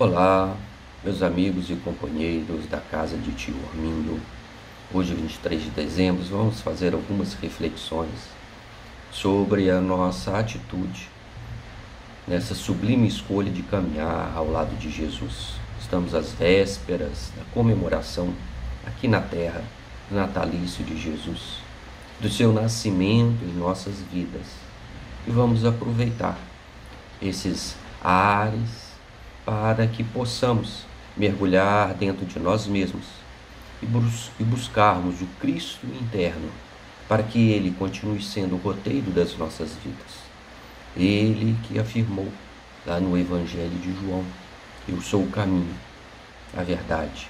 Olá, meus amigos e companheiros da casa de Tio Armindo. Hoje, 23 de dezembro, vamos fazer algumas reflexões sobre a nossa atitude nessa sublime escolha de caminhar ao lado de Jesus. Estamos às vésperas da comemoração aqui na terra do natalício de Jesus, do seu nascimento em nossas vidas, e vamos aproveitar esses ares para que possamos mergulhar dentro de nós mesmos e buscarmos o Cristo interno, para que Ele continue sendo o roteiro das nossas vidas. Ele que afirmou lá no Evangelho de João: eu sou o caminho, a verdade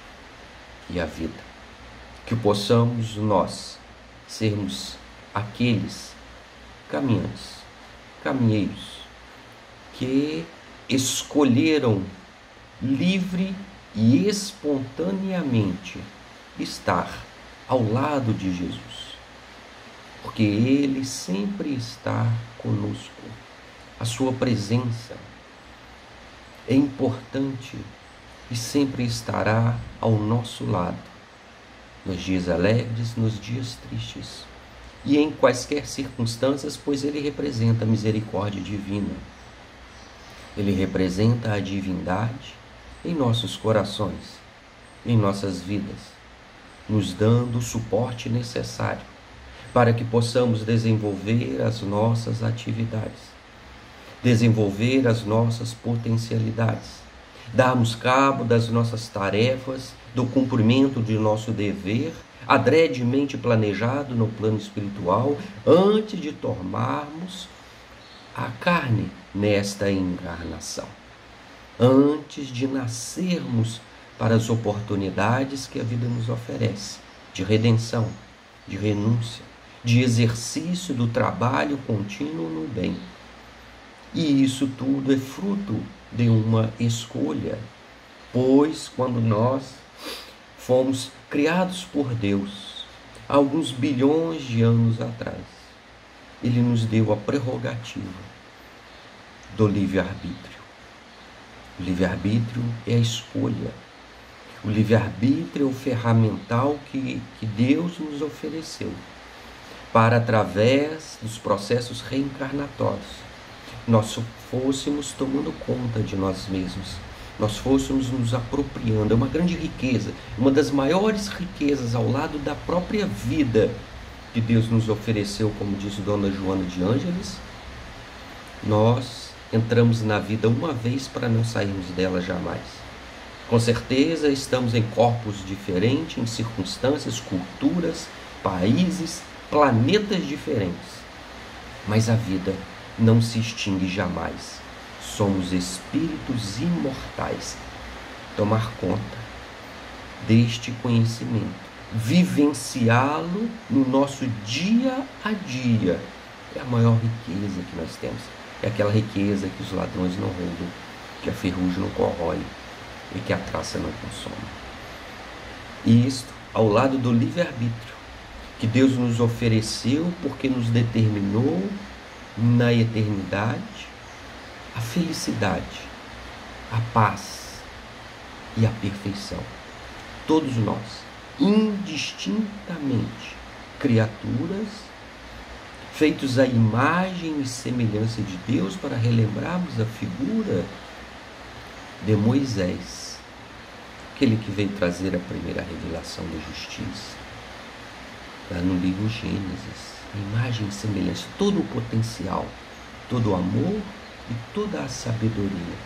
e a vida. Que possamos nós sermos aqueles caminheiros que escolheram livre e espontaneamente estar ao lado de Jesus, porque Ele sempre está conosco. A sua presença é importante e sempre estará ao nosso lado, nos dias alegres, nos dias tristes e em quaisquer circunstâncias, pois Ele representa a misericórdia divina. Ele representa a divindade em nossos corações, em nossas vidas, nos dando o suporte necessário para que possamos desenvolver as nossas atividades, desenvolver as nossas potencialidades, darmos cabo das nossas tarefas, do cumprimento de nosso dever, adredemente planejado no plano espiritual, antes de tomarmos a carne nesta encarnação, antes de nascermos para as oportunidades que a vida nos oferece, de redenção, de renúncia, de exercício do trabalho contínuo no bem. E isso tudo é fruto de uma escolha, pois quando nós fomos criados por Deus, há alguns bilhões de anos atrás, Ele nos deu a prerrogativa do livre-arbítrio. O livre-arbítrio é a escolha. O livre-arbítrio é o ferramental que Deus nos ofereceu para, através dos processos reencarnatórios, nós fôssemos tomando conta de nós mesmos, nós fôssemos nos apropriando. É uma grande riqueza, uma das maiores riquezas ao lado da própria vida que Deus nos ofereceu, como diz Dona Joana de Ângeles. Nós entramos na vida uma vez para não sairmos dela jamais. Com certeza estamos em corpos diferentes, em circunstâncias, culturas, países, planetas diferentes, mas a vida não se extingue jamais. Somos espíritos imortais. Tomar conta deste conhecimento, vivenciá-lo no nosso dia a dia, é a maior riqueza que nós temos. É aquela riqueza que os ladrões não roubam, que a ferrugem não corrói e que a traça não consome. E isto ao lado do livre-arbítrio que Deus nos ofereceu, porque nos determinou na eternidade a felicidade, a paz e a perfeição. Todos nós, indistintamente, criaturas feitos à imagem e semelhança de Deus, para relembrarmos a figura de Moisés, aquele que veio trazer a primeira revelação da justiça, lá no livro Gênesis, a imagem e semelhança, todo o potencial, todo o amor e toda a sabedoria.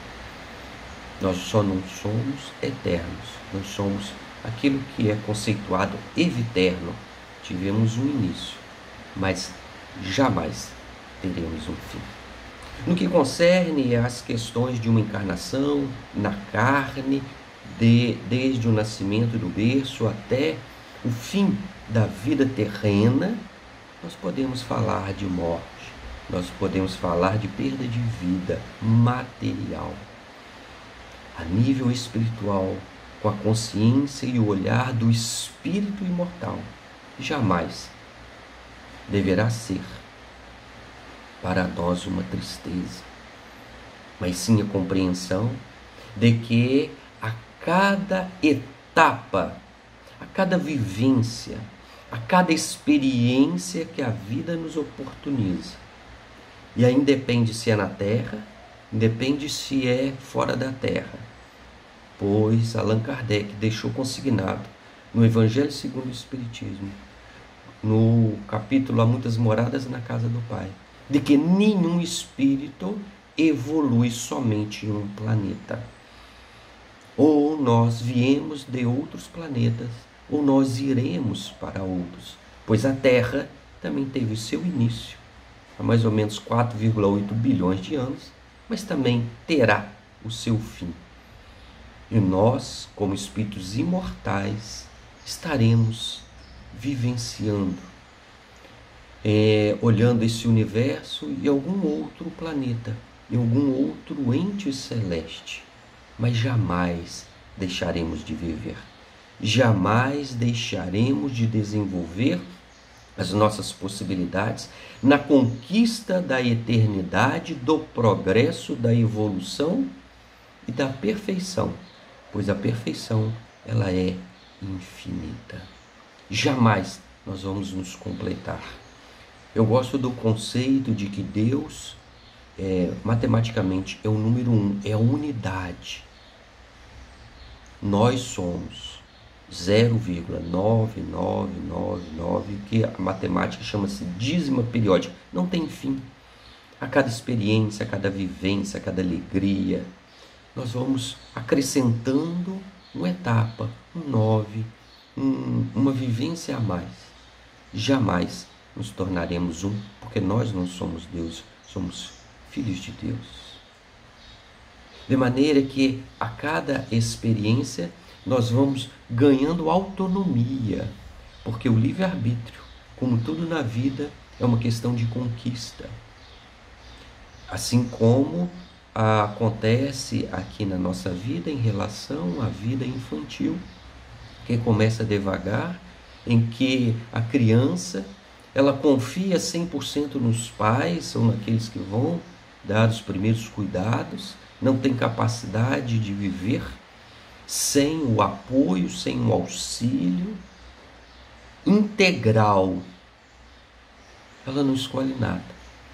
Nós só não somos eternos, nós somos aquilo que é conceituado eviterno. Tivemos um início, mas jamais teremos um fim. No que concerne às questões de uma encarnação na carne, desde o nascimento do berço até o fim da vida terrena, nós podemos falar de morte, nós podemos falar de perda de vida material. A nível espiritual, com a consciência e o olhar do espírito imortal, jamais deverá ser para nós uma tristeza, mas sim a compreensão de que a cada etapa, a cada vivência, a cada experiência que a vida nos oportuniza, e aí independe se é na terra, independe se é fora da terra, pois Allan Kardec deixou consignado no Evangelho segundo o Espiritismo, no capítulo Há Muitas Moradas na Casa do Pai, de que nenhum espírito evolui somente em um planeta. Ou nós viemos de outros planetas, ou nós iremos para outros, pois a Terra também teve seu início há mais ou menos 4,8 bilhões de anos, mas também terá o seu fim. E nós, como espíritos imortais, estaremos vivenciando, olhando esse universo e algum outro planeta, e algum outro ente celeste, mas jamais deixaremos de viver, jamais deixaremos de desenvolver as nossas possibilidades na conquista da eternidade, do progresso, da evolução e da perfeição, pois a perfeição ela é infinita. Jamais nós vamos nos completar. Eu gosto do conceito de que Deus, matematicamente, é o número 1, é a unidade. Nós somos 0,9999, que a matemática chama-se dízima periódica, não tem fim. A cada experiência, a cada vivência, a cada alegria, nós vamos acrescentando uma etapa, um 9, uma vivência a mais. Jamais nos tornaremos um, porque nós não somos Deus, somos filhos de Deus. De maneira que a cada experiência nós vamos ganhando autonomia, porque o livre-arbítrio, como tudo na vida, é uma questão de conquista. Assim como acontece aqui na nossa vida em relação à vida infantil, que começa devagar, em que a criança ela confia 100% nos pais ou naqueles que vão dar os primeiros cuidados, não tem capacidade de viver sem o apoio, sem o auxílio integral. Ela não escolhe nada.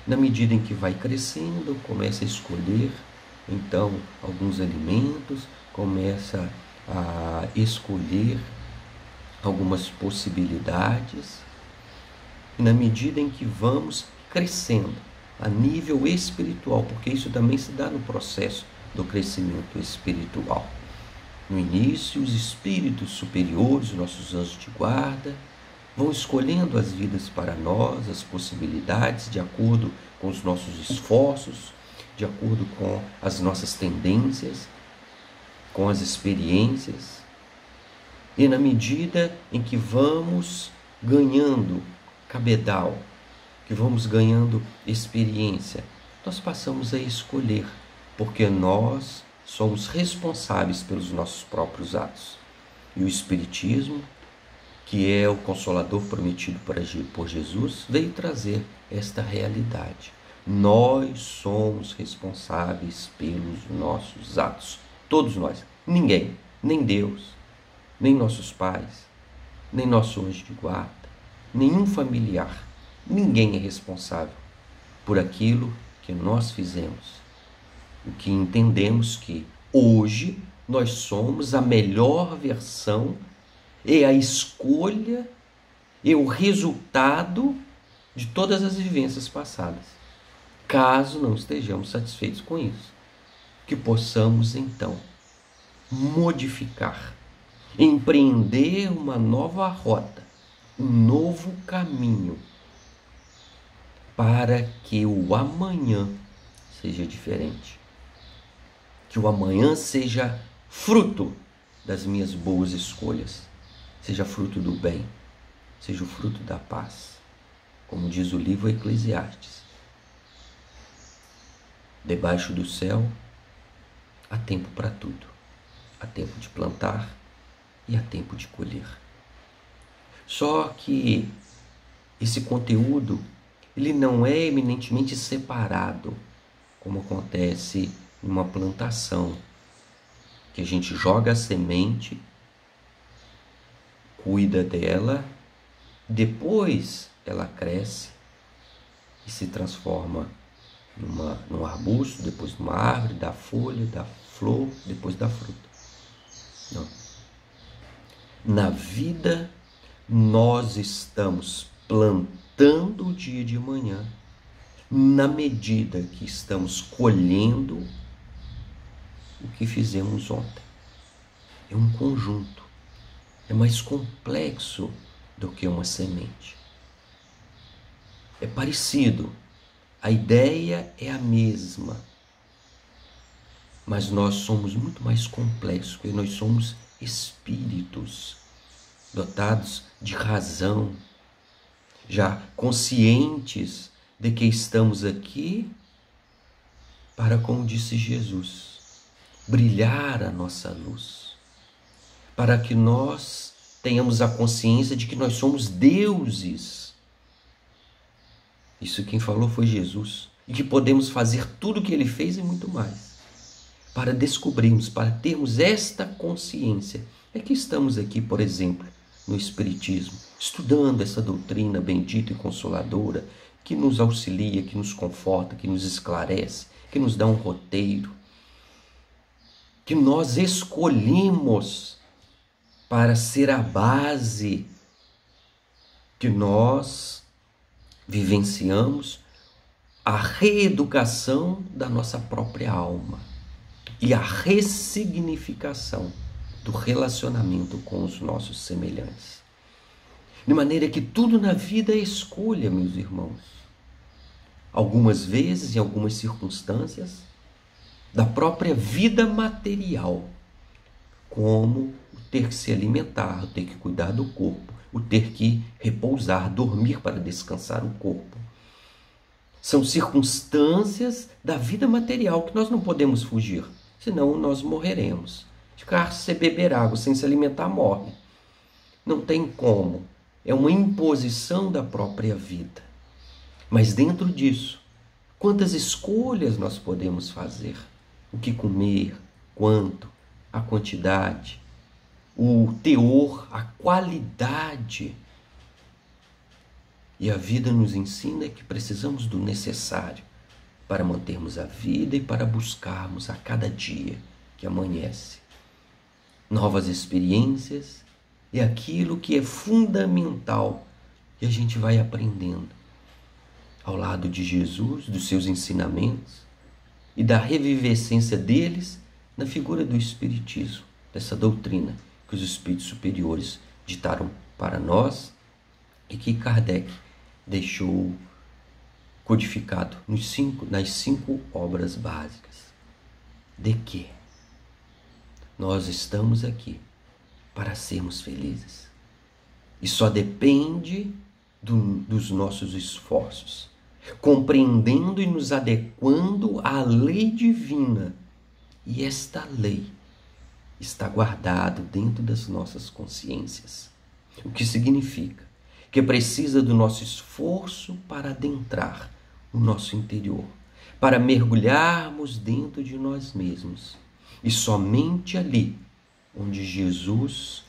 Na medida em que vai crescendo, começa a escolher, então, alguns alimentos, começa a escolher algumas possibilidades. E na medida em que vamos crescendo a nível espiritual, porque isso também se dá no processo do crescimento espiritual. No início, os espíritos superiores, nossos anjos de guarda, vão escolhendo as vidas para nós, as possibilidades, de acordo com os nossos esforços, de acordo com as nossas tendências, com as experiências. E na medida em que vamos ganhando cabedal, que vamos ganhando experiência, nós passamos a escolher, porque nós somos responsáveis pelos nossos próprios atos. E o Espiritismo, que é o Consolador prometido por Jesus, veio trazer esta realidade. Nós somos responsáveis pelos nossos atos. Todos nós. Ninguém, nem Deus, nem nossos pais, nem nosso anjo de guarda, nenhum familiar. Ninguém é responsável por aquilo que nós fizemos. O que entendemos que hoje nós somos a melhor versão e a escolha e o resultado de todas as vivências passadas. Caso não estejamos satisfeitos com isso, que possamos então modificar, empreender uma nova rota, um novo caminho, para que o amanhã seja diferente. Que o amanhã seja fruto das minhas boas escolhas, seja fruto do bem, seja o fruto da paz. Como diz o livro Eclesiastes, debaixo do céu há tempo para tudo. Há tempo de plantar e há tempo de colher. Só que esse conteúdo ele não é eminentemente separado, como acontece numa plantação. que a gente joga a semente, cuida dela, depois ela cresce e se transforma num arbusto, depois numa árvore, dá folha, dá flor, depois dá fruta. Não. Na vida, nós estamos plantando o dia de amanhã, na medida que estamos colhendo o que fizemos ontem. É um conjunto, é mais complexo do que uma semente. É parecido, a ideia é a mesma, mas nós somos muito mais complexos, porque nós somos espíritos dotados de razão, já conscientes de que estamos aqui para, como disse Jesus, brilhar a nossa luz, para que nós tenhamos a consciência de que nós somos deuses. Isso quem falou foi Jesus, e que podemos fazer tudo o que ele fez e muito mais. Para descobrirmos, para termos esta consciência, é que estamos aqui, por exemplo, no Espiritismo, estudando essa doutrina bendita e consoladora, que nos auxilia, que nos conforta, que nos esclarece, que nos dá um roteiro, que nós escolhemos para ser a base que nós vivenciamos a reeducação da nossa própria alma e a ressignificação do relacionamento com os nossos semelhantes. De maneira que tudo na vida é escolha, meus irmãos. Algumas vezes, em algumas circunstâncias, da própria vida material, como o ter que se alimentar, o ter que cuidar do corpo, o ter que repousar, dormir para descansar o corpo. São circunstâncias da vida material que nós não podemos fugir, senão nós morreremos. Ficar sem beber água, sem se alimentar, morre. Não tem como. É uma imposição da própria vida. Mas dentro disso, quantas escolhas nós podemos fazer? O que comer, quanto, a quantidade, o teor, a qualidade. E a vida nos ensina que precisamos do necessário para mantermos a vida e para buscarmos a cada dia que amanhece novas experiências e aquilo que é fundamental que a gente vai aprendendo ao lado de Jesus, dos seus ensinamentos e da revivescência deles na figura do Espiritismo, dessa doutrina que os espíritos superiores ditaram para nós e que Kardec deixou codificado nas 5 obras básicas. De que nós estamos aqui para sermos felizes. E só depende dos nossos esforços, compreendendo e nos adequando à lei divina. E esta lei está guardada dentro das nossas consciências. O que significa que precisa do nosso esforço para adentrar o nosso interior, para mergulharmos dentro de nós mesmos. E somente ali, onde Jesus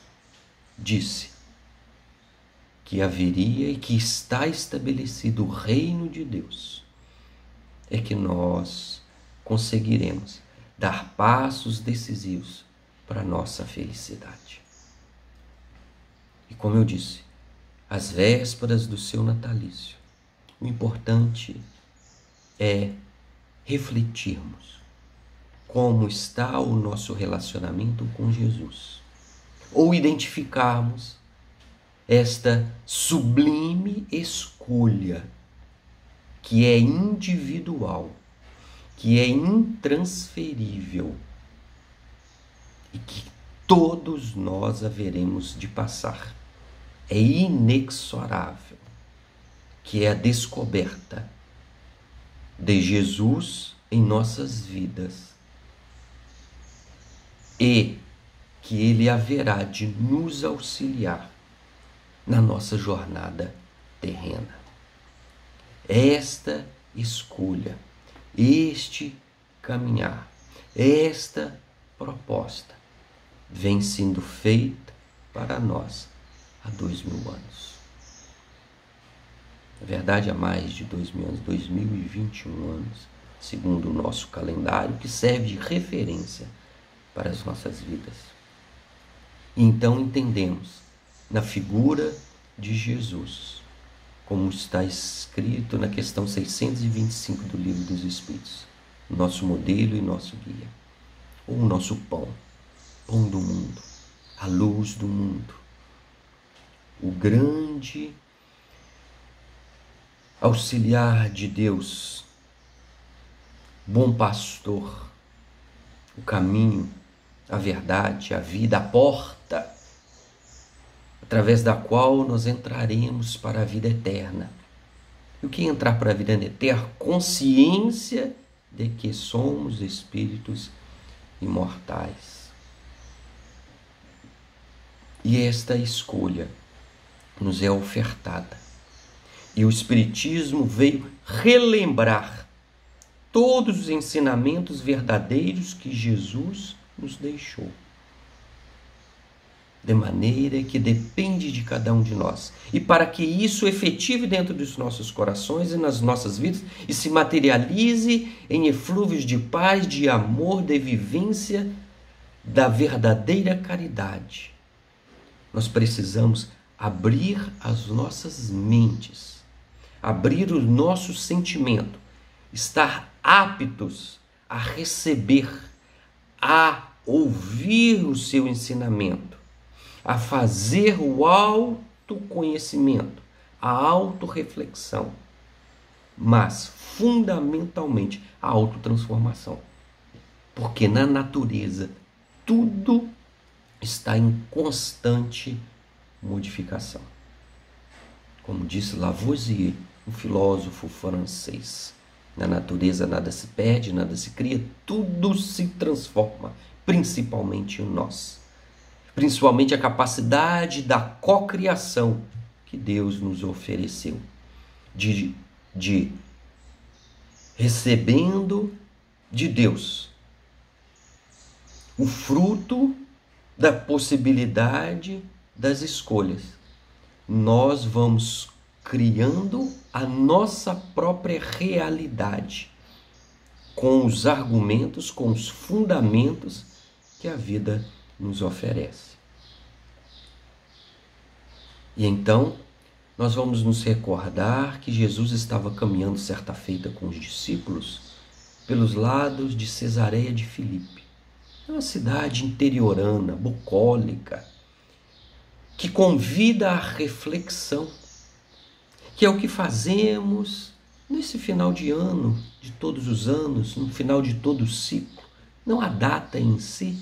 disse que haveria e que está estabelecido o reino de Deus, é que nós conseguiremos dar passos decisivos para a nossa felicidade. E como eu disse, às vésperas do seu natalício, o importante é refletirmos como está o nosso relacionamento com Jesus, ou identificarmos esta sublime escolha que é individual, que é intransferível e que todos nós haveremos de passar. É inexorável, que é a descoberta de Jesus em nossas vidas e que Ele haverá de nos auxiliar na nossa jornada terrena. Esta escolha, este caminhar, esta proposta vem sendo feita para nós há 2000 anos. Na verdade, há mais de 2000 anos, 2021 anos, segundo o nosso calendário, que serve de referência para as nossas vidas. E então entendemos na figura de Jesus, como está escrito na questão 625 do Livro dos Espíritos, nosso modelo e nosso guia, ou o nosso pão, pão do mundo, a luz do mundo, o grande auxiliar de Deus, bom pastor, o caminho, a verdade, a vida, a porta, através da qual nós entraremos para a vida eterna. E o que é entrar para a vida eterna? Consciência de que somos espíritos imortais. E esta escolha nos é ofertada. E o Espiritismo veio relembrar todos os ensinamentos verdadeiros que Jesus nos deixou. De maneira que depende de cada um de nós. E para que isso efetive dentro dos nossos corações e nas nossas vidas e se materialize em eflúvios de paz, de amor, de vivência da verdadeira caridade, nós precisamos abrir as nossas mentes, abrir o nosso sentimento, estar aptos a receber, a ouvir o seu ensinamento, a fazer o autoconhecimento, a autorreflexão, mas fundamentalmente a autotransformação. Porque na natureza tudo está em constante modificação. Como disse Lavoisier, um filósofo francês, na natureza nada se perde, nada se cria, tudo se transforma, principalmente em nós. Principalmente a capacidade da cocriação que Deus nos ofereceu, de recebendo de Deus o fruto da possibilidade das escolhas. Nós vamos criando a nossa própria realidade com os argumentos, com os fundamentos que a vida nos oferece. E então nós vamos nos recordar que Jesus estava caminhando certa feita com os discípulos pelos lados de Cesareia de Filipe. É uma cidade interiorana, bucólica, que convida à reflexão, que é o que fazemos nesse final de ano, de todos os anos, no final de todo o ciclo. Não a data em si,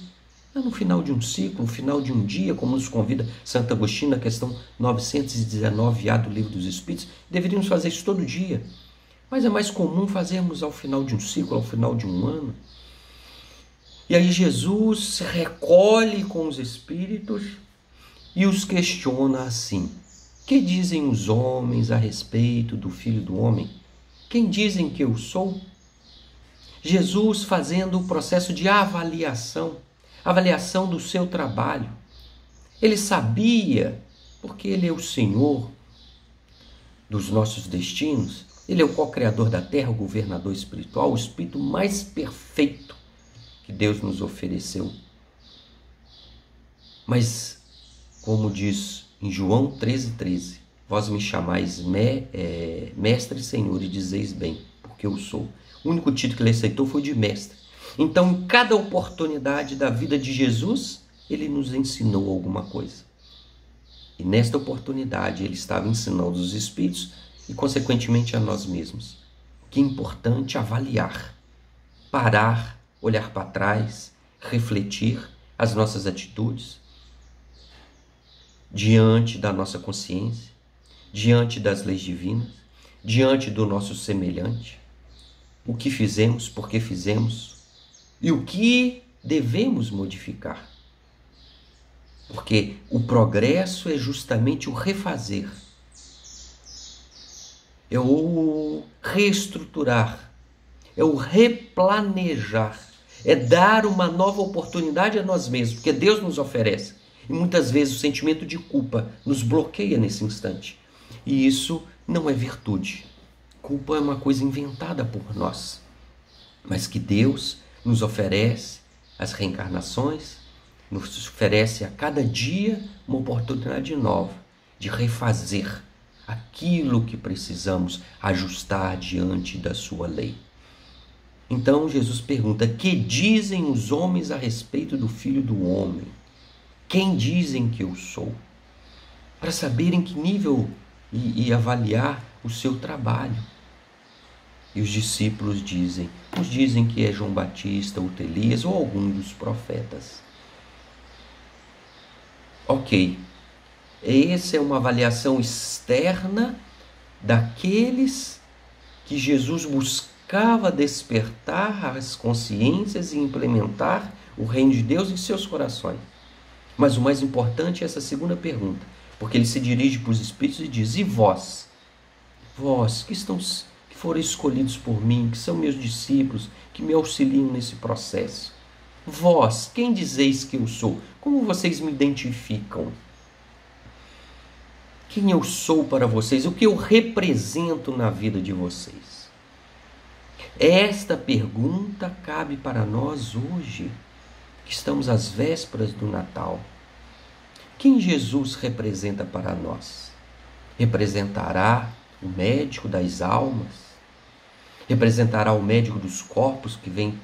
mas no final de um ciclo, no final de um dia, como nos convida Santo Agostinho na questão 919A do Livro dos Espíritos. Deveríamos fazer isso todo dia, mas é mais comum fazermos ao final de um ciclo, ao final de um ano. E aí Jesus se recolhe com os espíritos e os questiona assim: que dizem os homens a respeito do Filho do Homem? Quem dizem que eu sou? Jesus fazendo o processo de avaliação do seu trabalho. Ele sabia, porque Ele é o Senhor dos nossos destinos, Ele é o co-criador da terra, o governador espiritual, o espírito mais perfeito que Deus nos ofereceu. Mas, como diz em João 13,13, vós me chamais mestre e Senhor, e dizeis bem, porque eu sou. O único título que ele aceitou foi de mestre. Então, em cada oportunidade da vida de Jesus, ele nos ensinou alguma coisa. E nesta oportunidade, ele estava ensinando os espíritos e, consequentemente, a nós mesmos. Que é importante avaliar, parar, olhar para trás, refletir as nossas atitudes diante da nossa consciência, diante das leis divinas, diante do nosso semelhante. O que fizemos, por que fizemos e o que devemos modificar. Porque o progresso é justamente o refazer, é o reestruturar, é o replanejar, É dar uma nova oportunidade a nós mesmos, porque Deus nos oferece. E muitas vezes o sentimento de culpa nos bloqueia nesse instante. E isso não é virtude. Culpa é uma coisa inventada por nós, mas que Deus nos oferece as reencarnações, nos oferece a cada dia uma oportunidade nova de refazer aquilo que precisamos ajustar diante da sua lei. Então Jesus pergunta: que dizem os homens a respeito do Filho do Homem? Quem dizem que eu sou? Para saber em que nível e avaliar o seu trabalho. E os discípulos dizem: uns dizem que é João Batista, ou Elias, ou algum dos profetas. Ok, essa é uma avaliação externa daqueles que Jesus buscava despertar as consciências e implementar o reino de Deus em seus corações. Mas o mais importante é essa segunda pergunta, porque ele se dirige para os espíritos e diz: e vós? Vós que foram escolhidos por mim, que são meus discípulos, que me auxiliam nesse processo. Vós, quem dizeis que eu sou? Como vocês me identificam? Quem eu sou para vocês? O que eu represento na vida de vocês? Esta pergunta cabe para nós hoje, que estamos às vésperas do Natal. Quem Jesus representa para nós? Representará o médico das almas? Representará o médico dos corpos que vem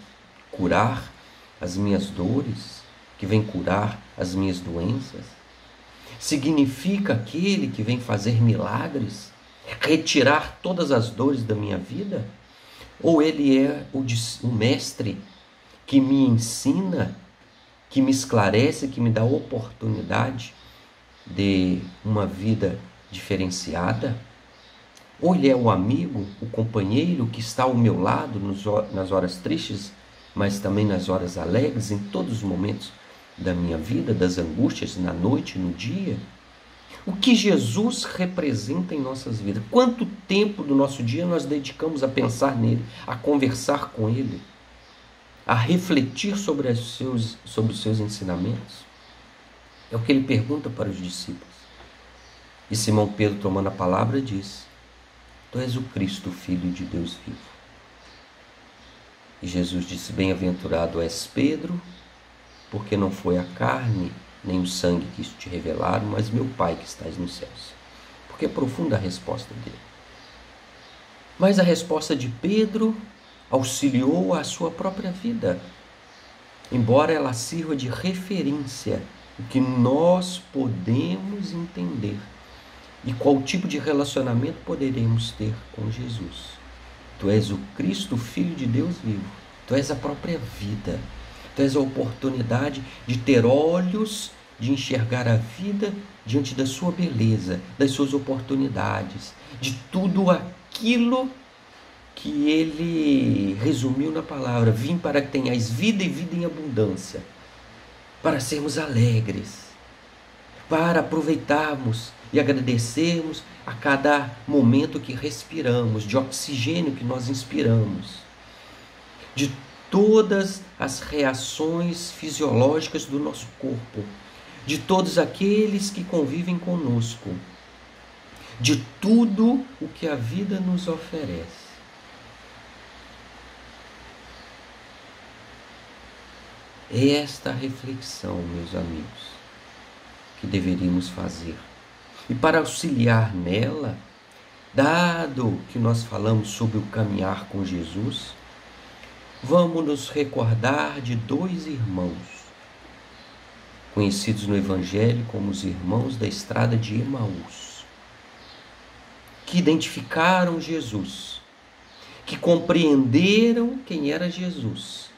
curar as minhas dores, que vem curar as minhas doenças? Significa aquele que vem fazer milagres, retirar todas as dores da minha vida? Ou ele é o mestre que me ensina, que me esclarece, que me dá oportunidade de uma vida diferenciada? Ou ele é o amigo, o companheiro que está ao meu lado nas horas tristes, mas também nas horas alegres, em todos os momentos da minha vida, das angústias, na noite, no dia? O que Jesus representa em nossas vidas? Quanto tempo do nosso dia nós dedicamos a pensar nele, a conversar com ele, a refletir sobre os seus ensinamentos? É o que ele pergunta para os discípulos. E Simão Pedro, tomando a palavra, diz: tu és o Cristo, Filho de Deus vivo. E Jesus disse: bem-aventurado és Pedro, porque não foi a carne nem o sangue que isso te revelaram, mas meu Pai que estás nos céus. Porque é profunda a resposta dele. Mas a resposta de Pedro auxiliou a sua própria vida, embora ela sirva de referência, o que nós podemos entender e qual tipo de relacionamento poderemos ter com Jesus. Tu és o Cristo, Filho de Deus vivo. Tu és a própria vida. Tu és a oportunidade de ter olhos, de enxergar a vida diante da sua beleza, das suas oportunidades, de tudo aquilo que ele resumiu na palavra: vim para que tenhais vida e vida em abundância, para sermos alegres, para aproveitarmos e agradecermos a cada momento que respiramos, de oxigênio que nós inspiramos, de todas as reações fisiológicas do nosso corpo, de todos aqueles que convivem conosco, de tudo o que a vida nos oferece. É esta reflexão, meus amigos, que deveríamos fazer. E para auxiliar nela, dado que nós falamos sobre o caminhar com Jesus, vamos nos recordar de dois irmãos, conhecidos no Evangelho como os irmãos da estrada de Emaús, que identificaram Jesus, que compreenderam quem era Jesus,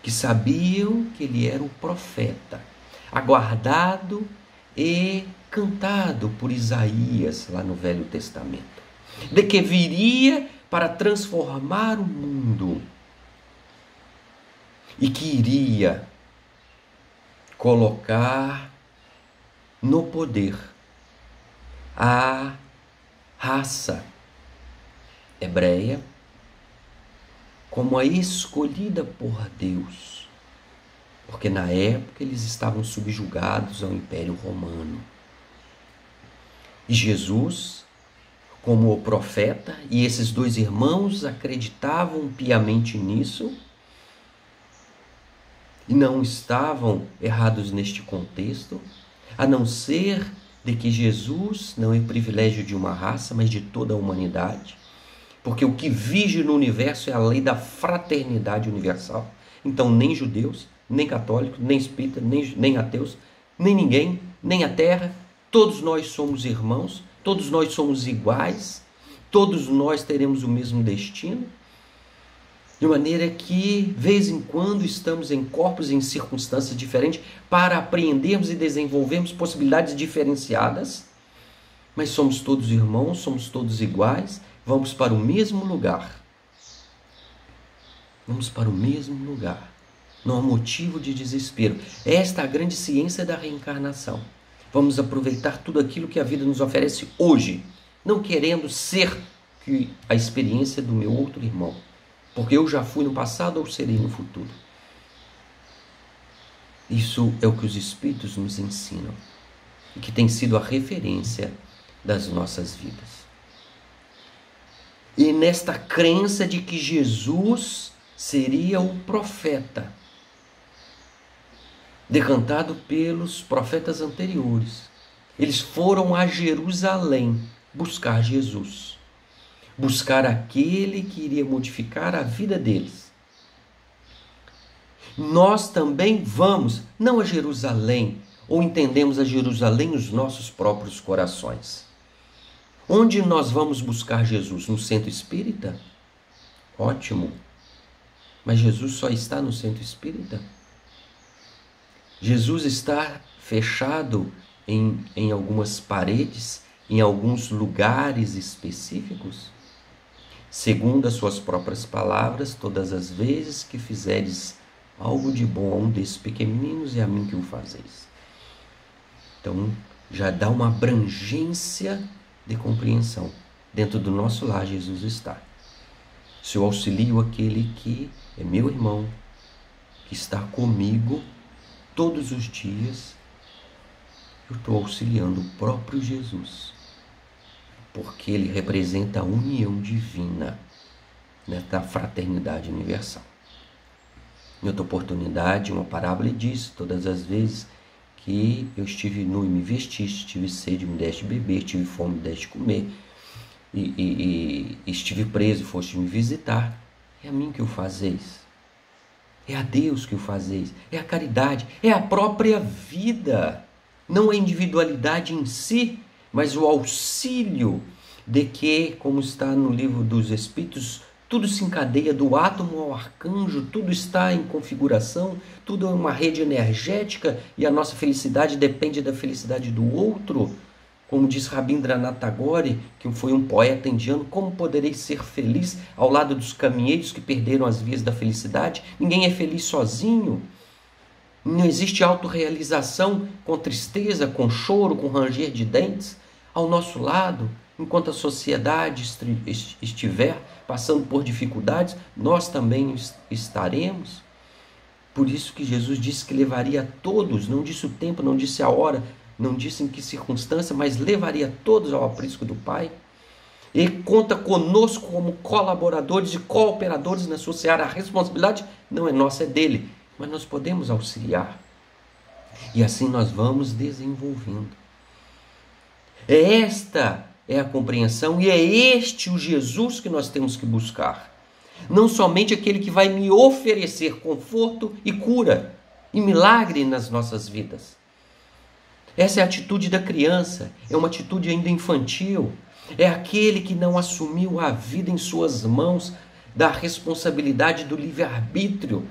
que sabiam que ele era o profeta, aguardado e cantado por Isaías lá no Velho Testamento, de que viria para transformar o mundo e que iria colocar no poder a raça hebreia, como a escolhida por Deus, porque na época eles estavam subjugados ao Império Romano. E Jesus, como o profeta, e esses dois irmãos acreditavam piamente nisso, e não estavam errados neste contexto, a não ser de que Jesus não é privilégio de uma raça, mas de toda a humanidade, porque o que vige no universo é a lei da fraternidade universal. Então nem judeus, nem católicos, nem espíritas, nem ateus, nem ninguém, nem a terra, todos nós somos irmãos, todos nós somos iguais, todos nós teremos o mesmo destino, de maneira que, vez em quando, estamos em corpos e em circunstâncias diferentes para apreendermos e desenvolvermos possibilidades diferenciadas, mas somos todos irmãos, somos todos iguais, vamos para o mesmo lugar. Vamos para o mesmo lugar. Não há motivo de desespero. Esta é a grande ciência da reencarnação. Vamos aproveitar tudo aquilo que a vida nos oferece hoje, não querendo ser que a experiência do meu outro irmão, porque eu já fui no passado ou serei no futuro. Isso é o que os Espíritos nos ensinam e que tem sido a referência das nossas vidas. E nesta crença de que Jesus seria o profeta decantado pelos profetas anteriores, eles foram a Jerusalém buscar Jesus, buscar aquele que iria modificar a vida deles. Nós também vamos, não a Jerusalém, ou entendemos a Jerusalém nos nossos próprios corações. Onde nós vamos buscar Jesus? No centro espírita? Ótimo. Mas Jesus só está no centro espírita? Jesus está fechado em algumas paredes, em alguns lugares específicos? Segundo as suas próprias palavras, todas as vezes que fizeres algo de bom a um desses pequeninos, é a mim que o fazeis. Então, já dá uma abrangência de compreensão. Dentro do nosso lar, Jesus está. Se eu auxilio aquele que é meu irmão, que está comigo todos os dias, eu estou auxiliando o próprio Jesus, porque ele representa a união divina, né, da fraternidade universal. Em outra oportunidade, uma parábola diz: todas as vezes que eu estive nu e me vestiste, tive sede e me deste beber, tive fome e me deste comer, e estive preso e foste me visitar, é a mim que o fazeis. É a Deus que o fazeis, é a caridade, é a própria vida, não a individualidade em si, mas o auxílio de que, como está no livro dos Espíritos, tudo se encadeia do átomo ao arcanjo, tudo está em configuração, tudo é uma rede energética e a nossa felicidade depende da felicidade do outro. Como diz Rabindranath Tagore, que foi um poeta indiano, como poderei ser feliz ao lado dos caminheiros que perderam as vias da felicidade? Ninguém é feliz sozinho. Não existe autorrealização com tristeza, com choro, com ranger de dentes ao nosso lado. Enquanto a sociedade estiver passando por dificuldades, nós também estaremos. Por isso que Jesus disse que levaria a todos, não disse o tempo, não disse a hora, não disse em que circunstância, mas levaria todos ao aprisco do Pai. Ele conta conosco como colaboradores e cooperadores na sua seara. A responsabilidade não é nossa, é dele, mas nós podemos auxiliar. E assim nós vamos desenvolvendo. Esta é a compreensão e é este o Jesus que nós temos que buscar. Não somente aquele que vai me oferecer conforto e cura e milagre nas nossas vidas. Essa é a atitude da criança, é uma atitude ainda infantil. É aquele que não assumiu a vida em suas mãos, da responsabilidade do livre-arbítrio,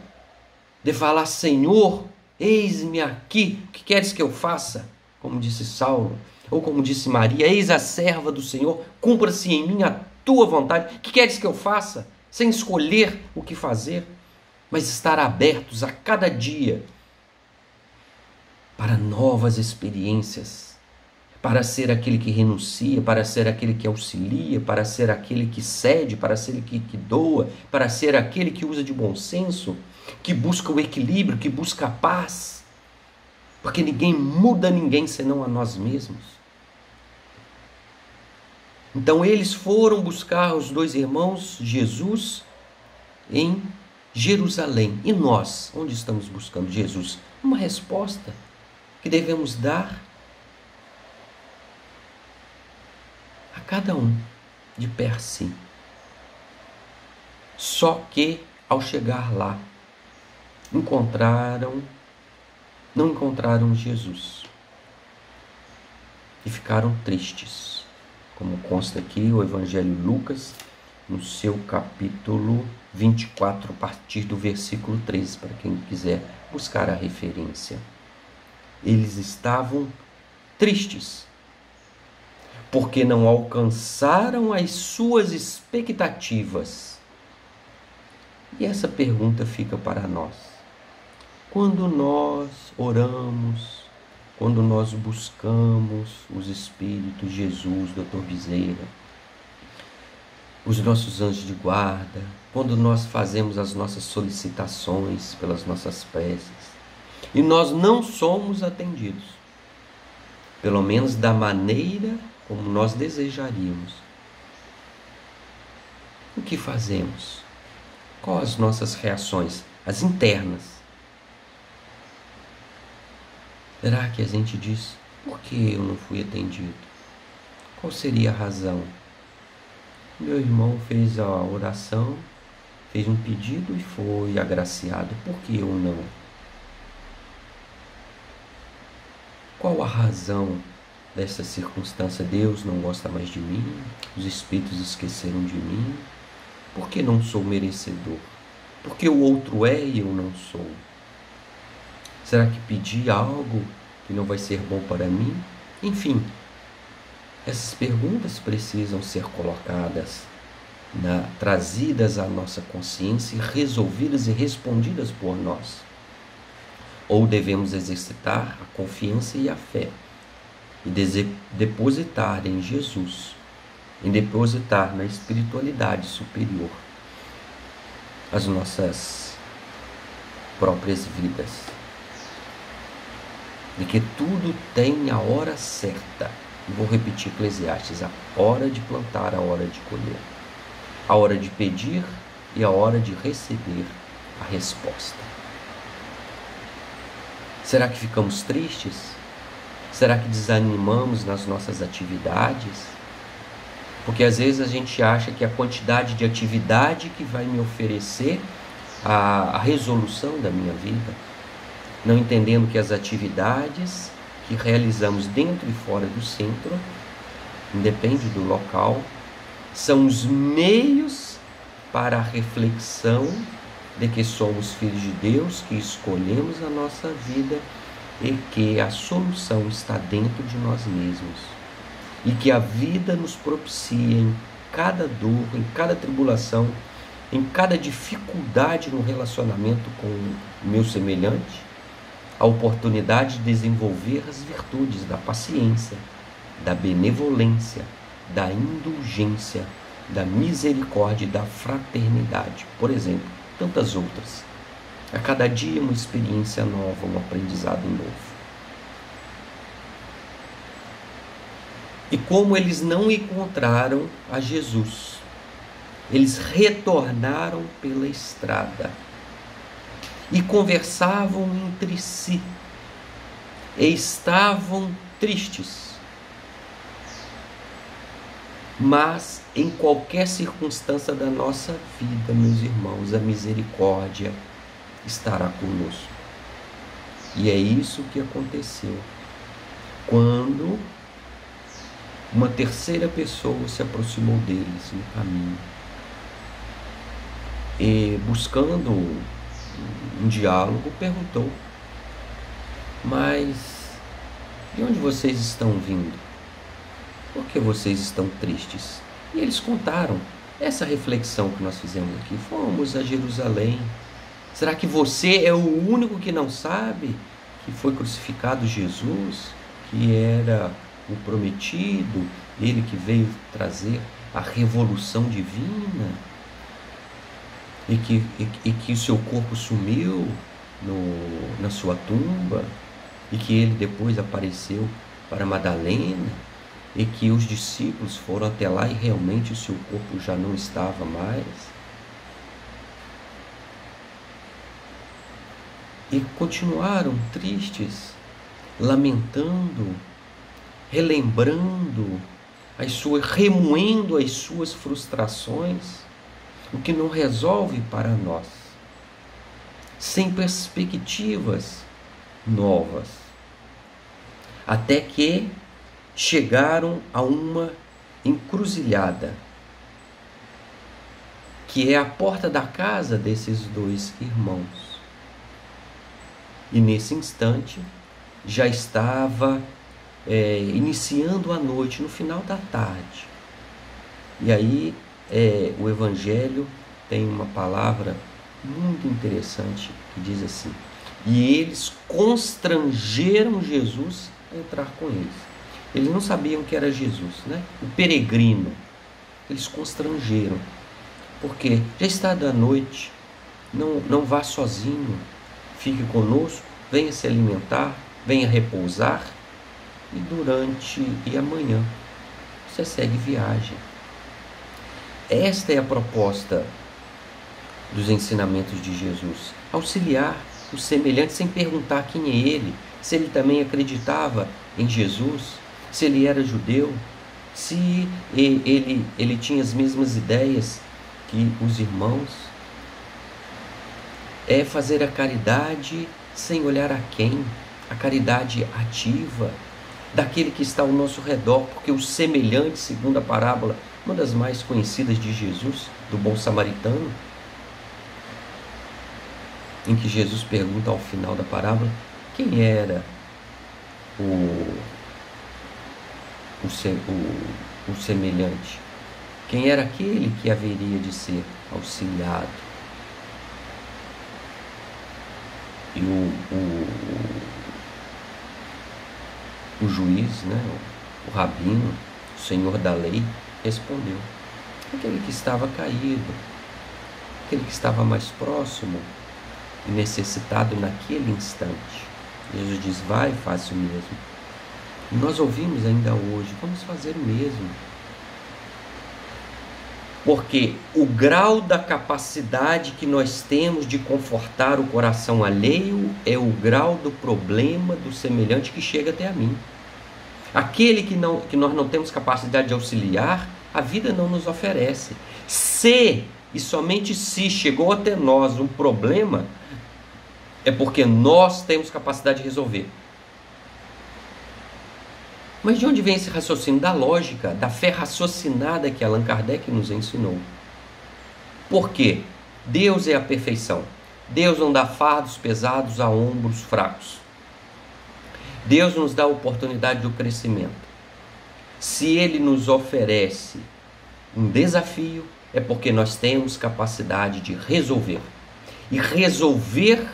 de falar: Senhor, eis-me aqui, o que queres que eu faça? Como disse Saulo, ou como disse Maria: eis a serva do Senhor, cumpra-se em mim a tua vontade. O que queres que eu faça? Sem escolher o que fazer, mas estar abertos a cada dia para novas experiências, para ser aquele que renuncia, para ser aquele que auxilia, para ser aquele que cede, para ser aquele que doa, para ser aquele que usa de bom senso, que busca o equilíbrio, que busca a paz, porque ninguém muda ninguém senão a nós mesmos. Então eles foram buscar os dois irmãos Jesus em Jerusalém. E nós, onde estamos buscando Jesus? Uma resposta que devemos dar a cada um de per si. Só que ao chegar lá, não encontraram Jesus e ficaram tristes, como consta aqui o Evangelho de Lucas, no seu capítulo 24, a partir do versículo 13, para quem quiser buscar a referência. Eles estavam tristes, porque não alcançaram as suas expectativas. E essa pergunta fica para nós. Quando nós oramos, quando nós buscamos os Espíritos, Jesus, Dr. Bezerra, os nossos anjos de guarda, quando nós fazemos as nossas solicitações pelas nossas preces, e nós não somos atendidos, pelo menos da maneira como nós desejaríamos, o que fazemos? Quais as nossas reações? As internas. Será que a gente diz, por que eu não fui atendido? Qual seria a razão? Meu irmão fez a oração, fez um pedido e foi agraciado. Por que eu não? Qual a razão dessa circunstância? Deus não gosta mais de mim? Os espíritos esqueceram de mim? Por que não sou merecedor? Por que o outro é e eu não sou? Será que pedi algo que não vai ser bom para mim? Enfim, essas perguntas precisam ser colocadas, trazidas à nossa consciência e resolvidas e respondidas por nós. Ou devemos exercitar a confiança e a fé e depositar em Jesus, em depositar na espiritualidade superior as nossas próprias vidas. De que tudo tem a hora certa. Vou repetir Eclesiastes: a hora de plantar, a hora de colher, a hora de pedir e a hora de receber a resposta. Será que ficamos tristes? Será que desanimamos nas nossas atividades? Porque às vezes a gente acha que a quantidade de atividade que vai me oferecer a resolução da minha vida, não entendendo que as atividades que realizamos dentro e fora do centro, independe do local, são os meios para a reflexão de que somos filhos de Deus, que escolhemos a nossa vida e que a solução está dentro de nós mesmos. E que a vida nos propicia em cada dor, em cada tribulação, em cada dificuldade no relacionamento com o meu semelhante, a oportunidade de desenvolver as virtudes da paciência, da benevolência, da indulgência, da misericórdia e da fraternidade. Por exemplo, tantas outras. A cada dia uma experiência nova, um aprendizado novo. E como eles não encontraram a Jesus, eles retornaram pela estrada e conversavam entre si, e estavam tristes. Mas em qualquer circunstância da nossa vida, meus irmãos, a misericórdia estará conosco. E é isso que aconteceu quando uma terceira pessoa se aproximou deles no caminho e, buscando um diálogo, perguntou: mas de onde vocês estão vindo? Por que vocês estão tristes? E eles contaram essa reflexão que nós fizemos aqui. Fomos a Jerusalém. Será que você é o único que não sabe que foi crucificado Jesus, que era o prometido, ele que veio trazer a revolução divina, e que o seu corpo sumiu na sua tumba, e que ele depois apareceu para Madalena, e que os discípulos foram até lá e realmente o seu corpo já não estava mais. E continuaram tristes, lamentando, relembrando remoendo as suas frustrações, o que não resolve para nós, sem perspectivas novas, até que chegaram a uma encruzilhada, que é a porta da casa desses dois irmãos. E nesse instante já estava iniciando a noite, no final da tarde. E aí o Evangelho tem uma palavra muito interessante que diz assim: e eles constrangeram Jesus a entrar com eles. Eles não sabiam que era Jesus, né? O peregrino. Eles constrangeram, porque já está da noite, não vá sozinho, fique conosco, venha se alimentar, venha repousar, e amanhã você segue viagem. Esta é a proposta dos ensinamentos de Jesus: auxiliar o semelhante sem perguntar quem é ele, se ele também acreditava em Jesus, se ele era judeu, se ele tinha as mesmas ideias que os irmãos. É fazer a caridade sem olhar a quem, a caridade ativa daquele que está ao nosso redor, porque o semelhante, segundo a parábola, uma das mais conhecidas de Jesus, do bom samaritano, em que Jesus pergunta ao final da parábola quem era o semelhante, quem era aquele que haveria de ser auxiliado. E o juiz, né, o rabino, o senhor da lei, respondeu: aquele que estava caído, aquele que estava mais próximo e necessitado naquele instante. Jesus diz: vai, faça o mesmo. E nós ouvimos ainda hoje: vamos fazer o mesmo. Porque o grau da capacidade que nós temos de confortar o coração alheio é o grau do problema do semelhante que chega até a mim. Aquele que nós não temos capacidade de auxiliar, a vida não nos oferece. Se e somente se chegou até nós um problema, é porque nós temos capacidade de resolver. Mas de onde vem esse raciocínio? Da lógica, da fé raciocinada que Allan Kardec nos ensinou. Por quê? Deus é a perfeição. Deus não dá fardos pesados a ombros fracos. Deus nos dá a oportunidade do crescimento. Se Ele nos oferece um desafio, é porque nós temos capacidade de resolver. E resolver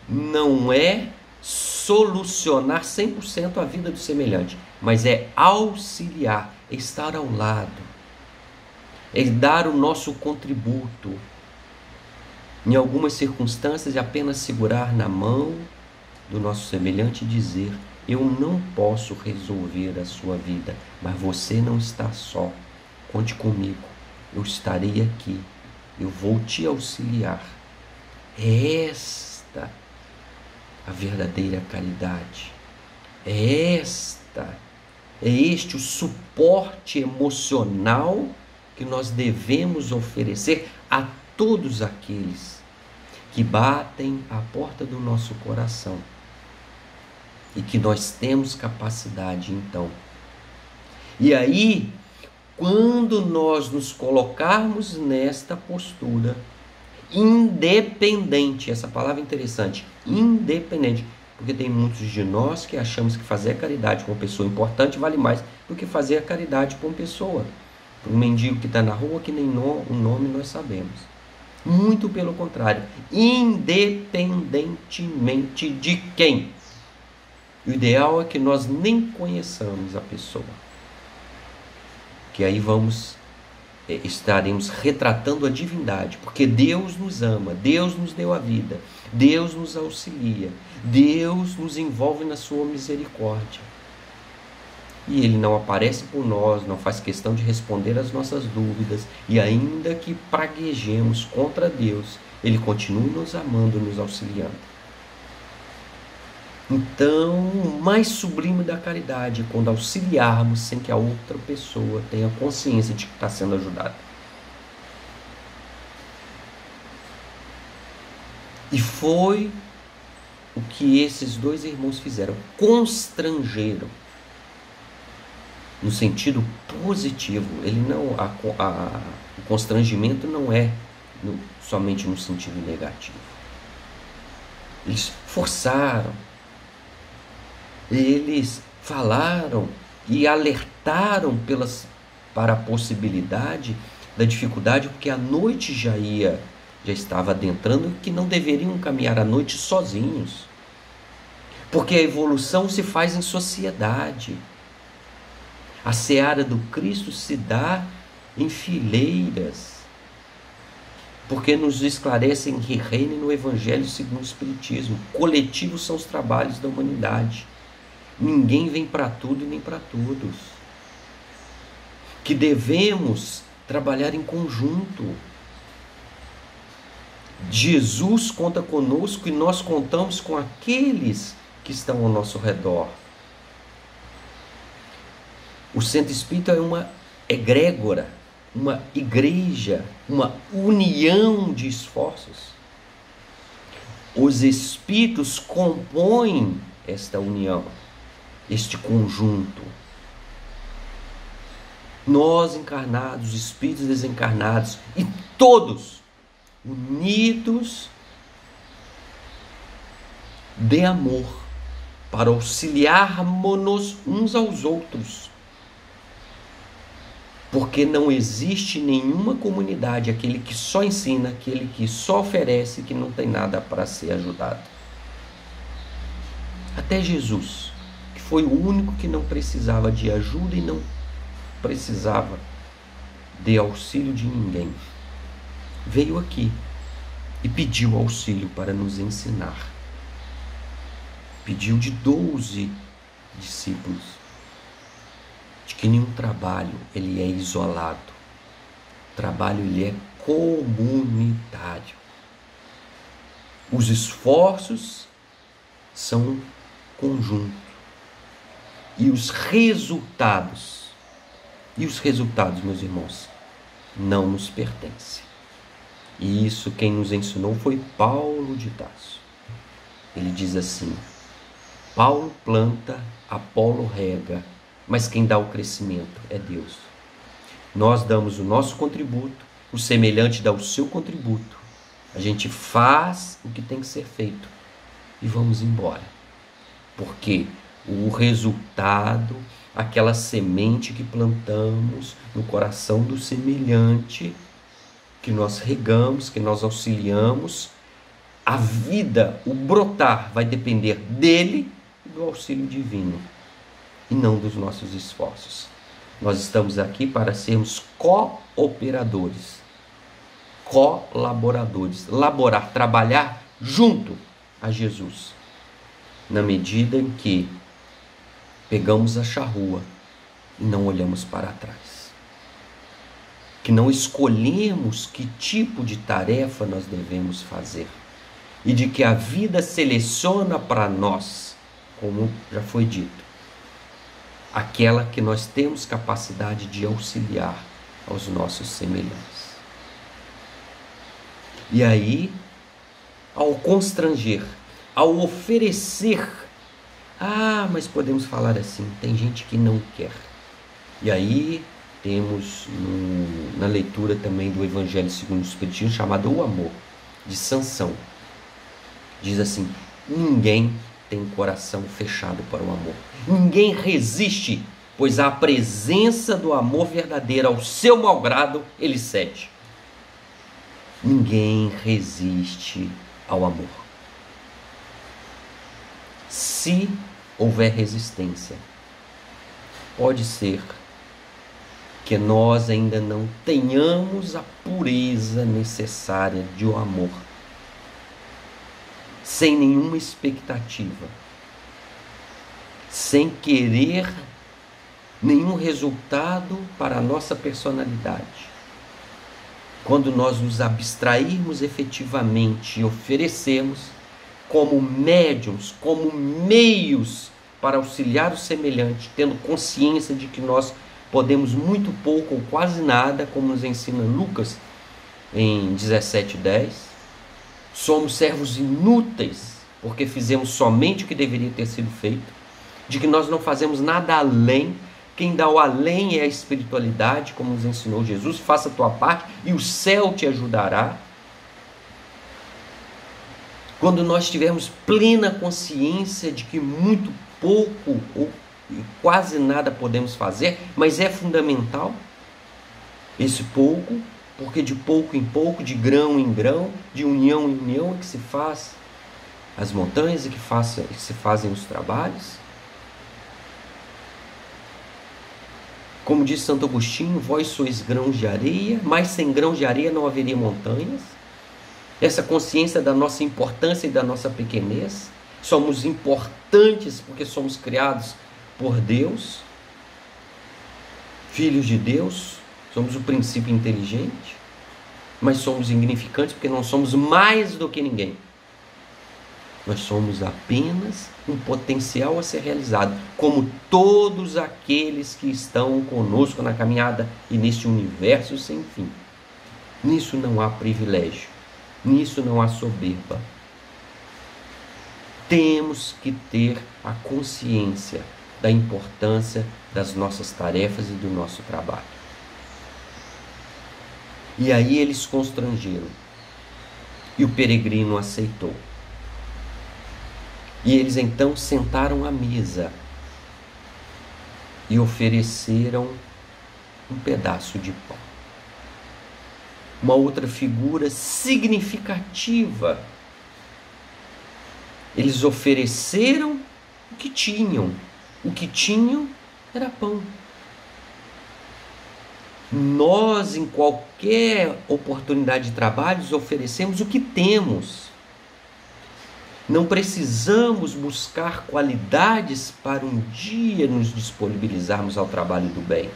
não é solucionar 100% a vida do semelhante, mas é auxiliar, é estar ao lado, é dar o nosso contributo. Em algumas circunstâncias, é apenas segurar na mão do nosso semelhante e dizer: eu não posso resolver a sua vida, mas você não está só, conte comigo, eu estarei aqui, eu vou te auxiliar. É esta a verdadeira caridade. É este o suporte emocional que nós devemos oferecer a todos aqueles que batem à porta do nosso coração e que nós temos capacidade então. E aí, quando nós nos colocarmos nesta postura independente, essa palavra é interessante, independente, porque tem muitos de nós que achamos que fazer a caridade com uma pessoa importante vale mais do que fazer a caridade com uma pessoa, um mendigo que está na rua que nem o nome nós sabemos. Muito pelo contrário, independentemente de quem, O ideal é que nós nem conheçamos a pessoa, que aí estaremos retratando a divindade, porque Deus nos ama, Deus nos deu a vida, Deus nos auxilia, Deus nos envolve na sua misericórdia. E Ele não aparece por nós, não faz questão de responder às nossas dúvidas, e ainda que praguejemos contra Deus, Ele continua nos amando, nos auxiliando. Então, o mais sublime da caridade é quando auxiliarmos sem que a outra pessoa tenha consciência de que está sendo ajudada. E foi o que esses dois irmãos fizeram, constrangeram, no sentido positivo. O constrangimento não é somente no sentido negativo. Eles forçaram, eles falaram e alertaram para a possibilidade da dificuldade, porque a noite já estava adentrando, que não deveriam caminhar à noite sozinhos, porque a evolução se faz em sociedade. A seara do Cristo se dá em fileiras, porque nos esclarecem que reina no Evangelho segundo o Espiritismo. Coletivos são os trabalhos da humanidade. Ninguém vem para tudo e nem para todos. Que devemos trabalhar em conjunto. Jesus conta conosco e nós contamos com aqueles que estão ao nosso redor. O centro espírita é uma egrégora, uma igreja, uma união de esforços. Os espíritos compõem esta união, este conjunto. Nós encarnados, espíritos desencarnados, e todos unidos de amor, para auxiliarmos uns aos outros. Porque não existe nenhuma comunidade, aquele que só ensina, aquele que só oferece, que não tem nada para ser ajudado. Até Jesus, que foi o único que não precisava de ajuda e não precisava de auxílio de ninguém, veio aqui e pediu auxílio para nos ensinar. Pediu de 12 discípulos, de que nenhum trabalho ele é isolado. O trabalho ele é comunitário. Os esforços são conjunto. E os resultados, meus irmãos, não nos pertencem. E isso quem nos ensinou foi Paulo de Tarso. Ele diz assim: Paulo planta, Apolo rega, mas quem dá o crescimento é Deus. Nós damos o nosso contributo, o semelhante dá o seu contributo. A gente faz o que tem que ser feito e vamos embora. Porque o resultado, aquela semente que plantamos no coração do semelhante, que nós regamos, que nós auxiliamos, a vida, o brotar, vai depender dele e do auxílio divino, e não dos nossos esforços. Nós estamos aqui para sermos cooperadores, colaboradores, laborar, trabalhar junto a Jesus, na medida em que pegamos a charrua e não olhamos para trás, que não escolhemos que tipo de tarefa nós devemos fazer, e de que a vida seleciona para nós, como já foi dito, aquela que nós temos capacidade de auxiliar aos nossos semelhantes. E aí, ao constranger, ao oferecer, mas podemos falar assim, tem gente que não quer. E aí temos na leitura também do Evangelho segundo o Espiritismo, chamado O Amor, de Sansão. Diz assim: ninguém tem coração fechado para o amor. Ninguém resiste, pois a presença do amor verdadeiro, ao seu malgrado, ele cede. Ninguém resiste ao amor. Se houver resistência, pode ser que nós ainda não tenhamos a pureza necessária de um amor, sem nenhuma expectativa, sem querer nenhum resultado para a nossa personalidade. Quando nós nos abstrairmos efetivamente e oferecermos como médiuns, como meios para auxiliar o semelhante, tendo consciência de que nós podemos muito pouco ou quase nada, como nos ensina Lucas em 17:10, somos servos inúteis, porque fizemos somente o que deveria ter sido feito, de que nós não fazemos nada além. Quem dá o além é a espiritualidade, como nos ensinou Jesus. Faça a tua parte e o céu te ajudará. Quando nós tivermos plena consciência de que muito pouco ou quase nada podemos fazer, mas é fundamental esse pouco, porque de pouco em pouco, de grão em grão, de união em união é que se faz as montanhas e que se fazem os trabalhos. Como diz Santo Agostinho, vós sois grãos de areia, mas sem grãos de areia não haveria montanhas. Essa consciência da nossa importância e da nossa pequenez. Somos importantes porque somos criados por Deus, filhos de Deus, somos o princípio inteligente, mas somos insignificantes porque não somos mais do que ninguém. Nós somos apenas um potencial a ser realizado, como todos aqueles que estão conosco na caminhada e neste universo sem fim. Nisso não há privilégio, nisso não há soberba. Temos que ter a consciência da importância das nossas tarefas e do nosso trabalho. E aí eles constrangeram, e o peregrino aceitou. E eles então sentaram à mesa e ofereceram um pedaço de pão. Uma outra figura significativa. Eles ofereceram o que tinham. O que tinham era pão. Nós, em qualquer oportunidade de trabalho, oferecemos o que temos. Não precisamos buscar qualidades para um dia nos disponibilizarmos ao trabalho do bem.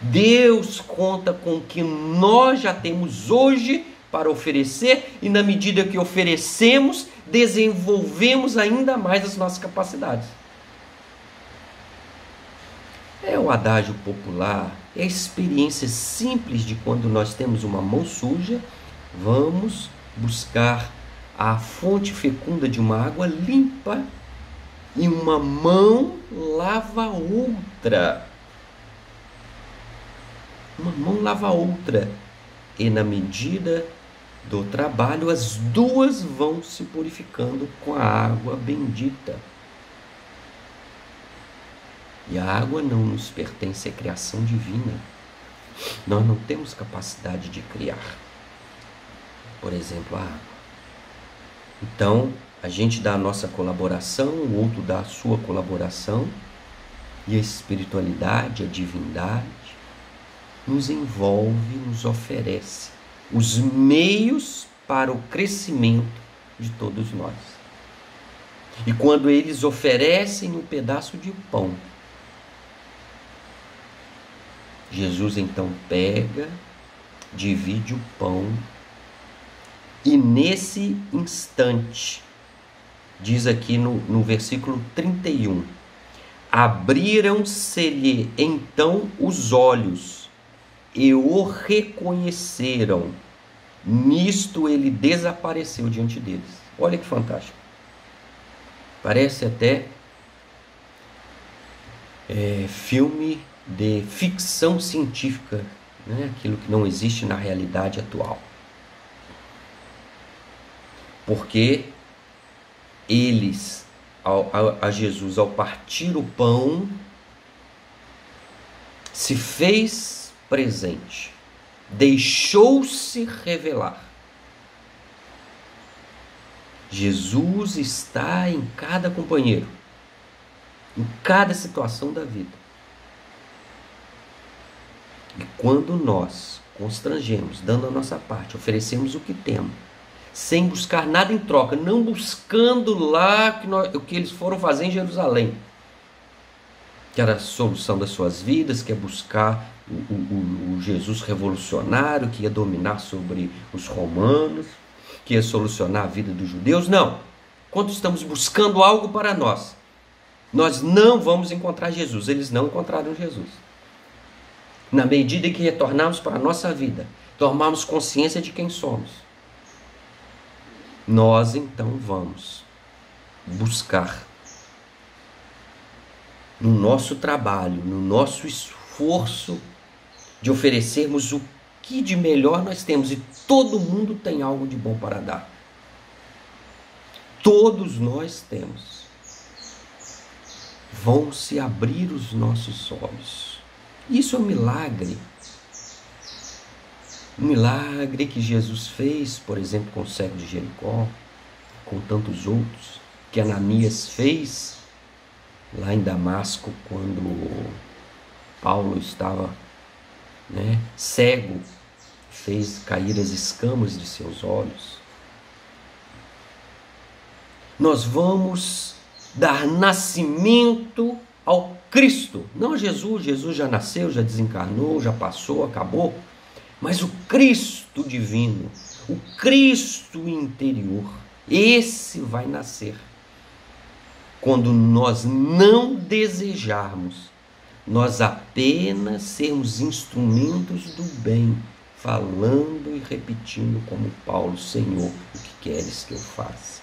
Deus conta com o que nós já temos hoje para oferecer, e na medida que oferecemos, desenvolvemos ainda mais as nossas capacidades. É o adágio popular, é a experiência simples de quando nós temos uma mão suja, vamos buscar a fonte fecunda de uma água limpa, e uma mão lava a outra. Uma mão lava a outra. E na medida do trabalho, as duas vão se purificando com a água bendita. E a água não nos pertence, é criação divina. Nós não temos capacidade de criar, por exemplo, a água. Então, a gente dá a nossa colaboração, o outro dá a sua colaboração, e a espiritualidade, a divindade, nos envolve, nos oferece os meios para o crescimento de todos nós. E quando eles oferecem um pedaço de pão, Jesus então pega, divide o pão, e nesse instante, diz aqui no versículo 31, abriram-se-lhe então os olhos e o reconheceram. Nisto ele desapareceu diante deles. Olha que fantástico. Parece até filme de ficção científica, né? Aquilo que não existe na realidade atual. Porque eles, a Jesus, ao partir o pão, se fez presente, deixou-se revelar. Jesus está em cada companheiro. em cada situação da vida. E quando nós constrangemos, dando a nossa parte, oferecemos o que temos, sem buscar nada em troca, não buscando lá o que eles foram fazer em Jerusalém, que era a solução das suas vidas, que é buscar o Jesus revolucionário, que ia dominar sobre os romanos, que ia solucionar a vida dos judeus. Não. Quando estamos buscando algo para nós, nós não vamos encontrar Jesus. Eles não encontraram Jesus. Na medida em que retornarmos para a nossa vida, tomarmos consciência de quem somos, nós então vamos buscar no nosso trabalho, no nosso esforço de oferecermos o que de melhor nós temos, e todo mundo tem algo de bom para dar. Todos nós temos. Vão se abrir os nossos olhos. Isso é um milagre. Um milagre que Jesus fez, por exemplo, com o cego de Jericó, com tantos outros, que Ananias fez lá em Damasco, quando Paulo estava cego, fez cair as escamas de seus olhos. Nós vamos dar nascimento ao Cristo, não a Jesus. Jesus já nasceu, já desencarnou, já passou, acabou. Mas o Cristo divino, o Cristo interior, esse vai nascer quando nós não desejarmos, nós apenas sermos instrumentos do bem, falando e repetindo como Paulo: Senhor, o que queres que eu faça?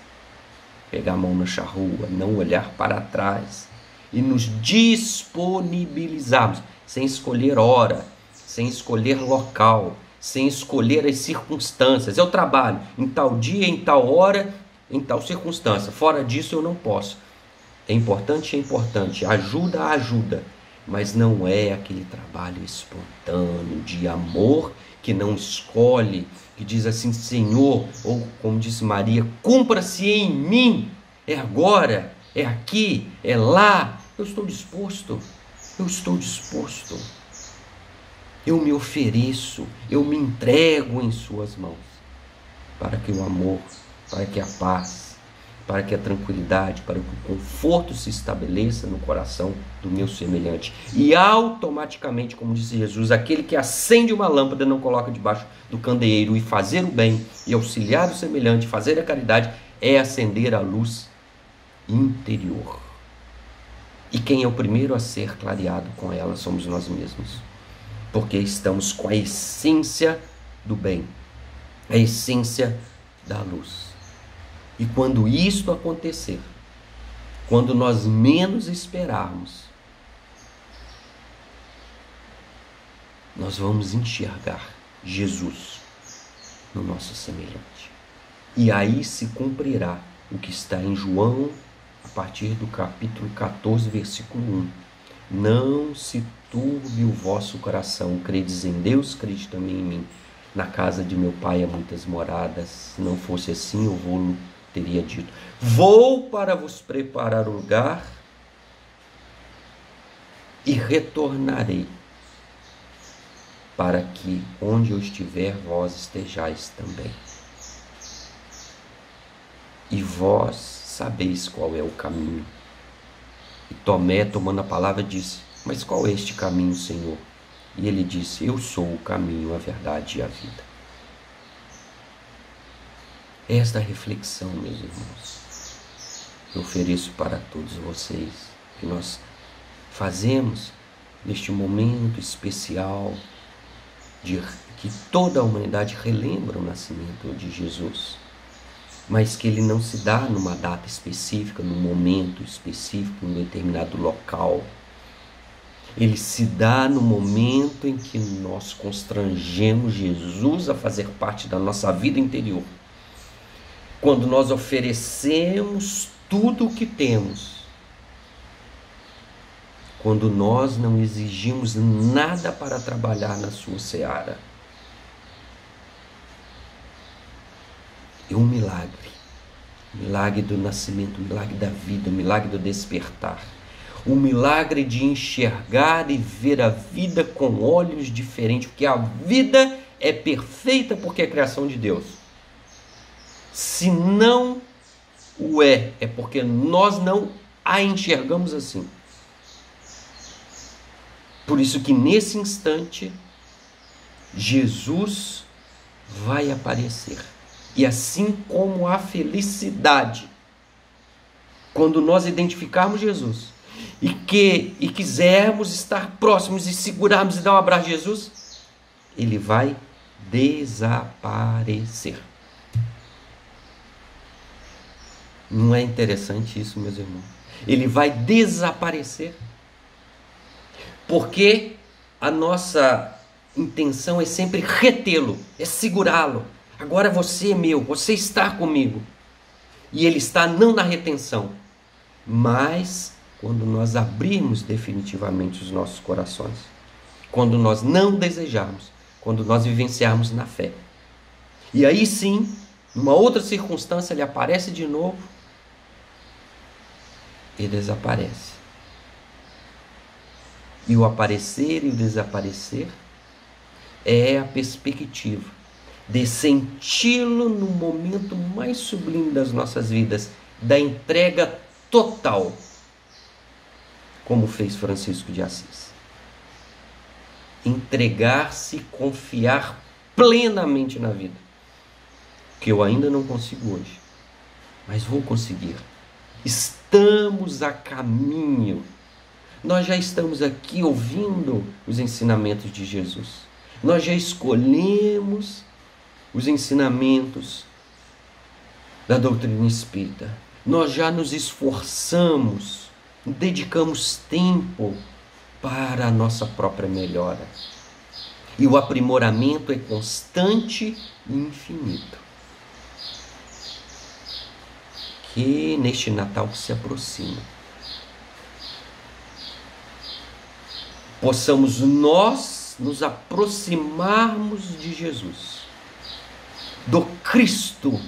Pegar a mão na charrua, não olhar para trás e nos disponibilizarmos, sem escolher hora, sem escolher local, sem escolher as circunstâncias. Eu trabalho em tal dia, em tal hora, em tal circunstância. Fora disso eu não posso. É importante, ajuda, mas não é aquele trabalho espontâneo, de amor, que não escolhe, que diz assim: Senhor, ou como disse Maria, cumpra-se em mim, é agora, é aqui, é lá, eu estou disposto, eu me ofereço, eu me entrego em suas mãos, para que o amor, para que a paz, para que a tranquilidade, para que o conforto se estabeleça no coração do meu semelhante. E automaticamente, como disse Jesus, aquele que acende uma lâmpada não coloca debaixo do candeeiro, e fazer o bem e auxiliar o semelhante, fazer a caridade, é acender a luz interior. E quem é o primeiro a ser clareado com ela somos nós mesmos, porque estamos com a essência do bem, a essência da luz. E quando isto acontecer, quando nós menos esperarmos, nós vamos enxergar Jesus no nosso semelhante. E aí se cumprirá o que está em João, a partir do capítulo 14, versículo 1. Não se turbe o vosso coração, credes em Deus, crede também em mim. Na casa de meu pai há muitas moradas, se não fosse assim eu vou teria dito: vou para vos preparar o lugar e retornarei, para que onde eu estiver vós estejais também. E vós sabeis qual é o caminho. E Tomé, tomando a palavra, disse: mas qual é este caminho, Senhor? E ele disse: eu sou o caminho, a verdade e a vida. Esta reflexão, meus irmãos, eu ofereço para todos vocês, que nós fazemos neste momento especial, de que toda a humanidade relembra o nascimento de Jesus, mas que ele não se dá numa data específica, num momento específico, num determinado local. Ele se dá no momento em que nós constrangemos Jesus a fazer parte da nossa vida interior. Quando nós oferecemos tudo o que temos, quando nós não exigimos nada para trabalhar na sua seara. É um milagre do nascimento, o milagre da vida, o milagre do despertar, O milagre de enxergar e ver a vida com olhos diferentes, porque a vida é perfeita porque é criação de Deus. Se não o é porque nós não a enxergamos assim. Por isso que nesse instante Jesus vai aparecer. E assim como a felicidade, quando nós identificarmos Jesus e quisermos estar próximos e segurarmos e dar um abraço a Jesus, ele vai desaparecer. Não é interessante isso, meus irmãos? Ele vai desaparecer. Porque a nossa intenção é sempre retê-lo, é segurá-lo. Agora você é meu, você está comigo. E ele está não na retenção, mas quando nós abrirmos definitivamente os nossos corações, quando nós não desejarmos, quando nós vivenciarmos na fé. E aí sim, numa outra circunstância, ele aparece de novo e desaparece. E o aparecer e o desaparecer é a perspectiva de senti-lo no momento mais sublime das nossas vidas, da entrega total, como fez Francisco de Assis. Entregar-se, confiar plenamente na vida, que eu ainda não consigo hoje, mas vou conseguir. Estamos a caminho. Nós já estamos aqui ouvindo os ensinamentos de Jesus. Nós já escolhemos os ensinamentos da doutrina espírita. Nós já nos esforçamos, dedicamos tempo para a nossa própria melhora. E o aprimoramento é constante e infinito. Que neste Natal que se aproxima, possamos nós nos aproximarmos de Jesus, do Cristo,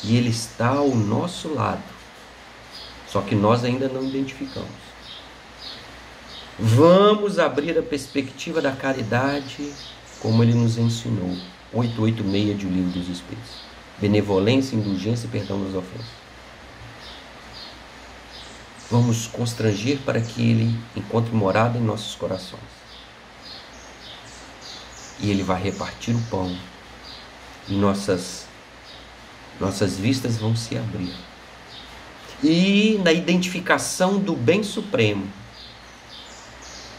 e Ele está ao nosso lado, só que nós ainda não identificamos. Vamos abrir a perspectiva da caridade, como Ele nos ensinou, 886 de O Livro dos Espíritos. Benevolência, indulgência e perdão das ofensas. Vamos constranger para que Ele encontre morada em nossos corações. E Ele vai repartir o pão. E nossas vistas vão se abrir. E na identificação do bem supremo,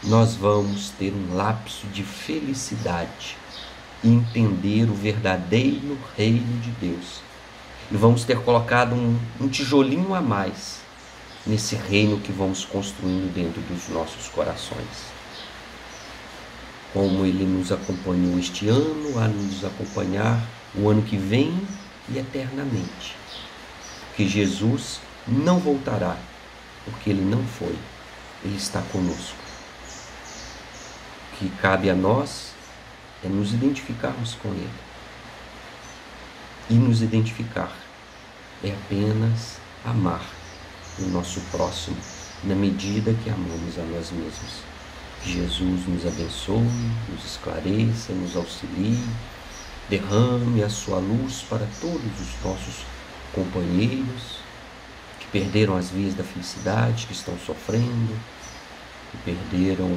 nós vamos ter um lapso de felicidade e entender o verdadeiro reino de Deus. E vamos ter colocado um tijolinho a mais nesse reino que vamos construindo dentro dos nossos corações. Como Ele nos acompanhou este ano, a nos acompanhar o ano que vem e eternamente. Que Jesus não voltará, porque Ele não foi, Ele está conosco. O que cabe a nós é nos identificarmos com Ele. E nos identificar é apenas amar o nosso próximo na medida que amamos a nós mesmos. Que Jesus nos abençoe, nos esclareça, nos auxilie, derrame a sua luz para todos os nossos companheiros que perderam as vias da felicidade, que estão sofrendo, que perderam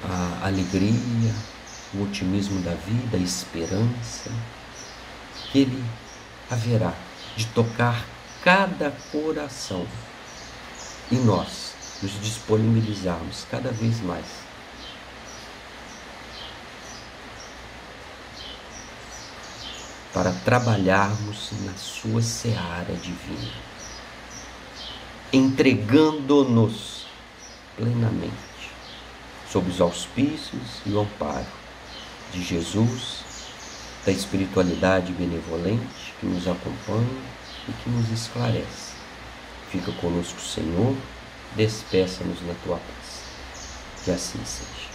a alegria, o otimismo da vida, a esperança, que Ele haverá de tocar cada coração e nós nos disponibilizarmos cada vez mais para trabalharmos na sua seara divina, entregando-nos plenamente sob os auspícios e o amparo de Jesus, da espiritualidade benevolente que nos acompanha e que nos esclarece. Fica conosco, Senhor, despeça-nos na Tua paz. Que assim seja.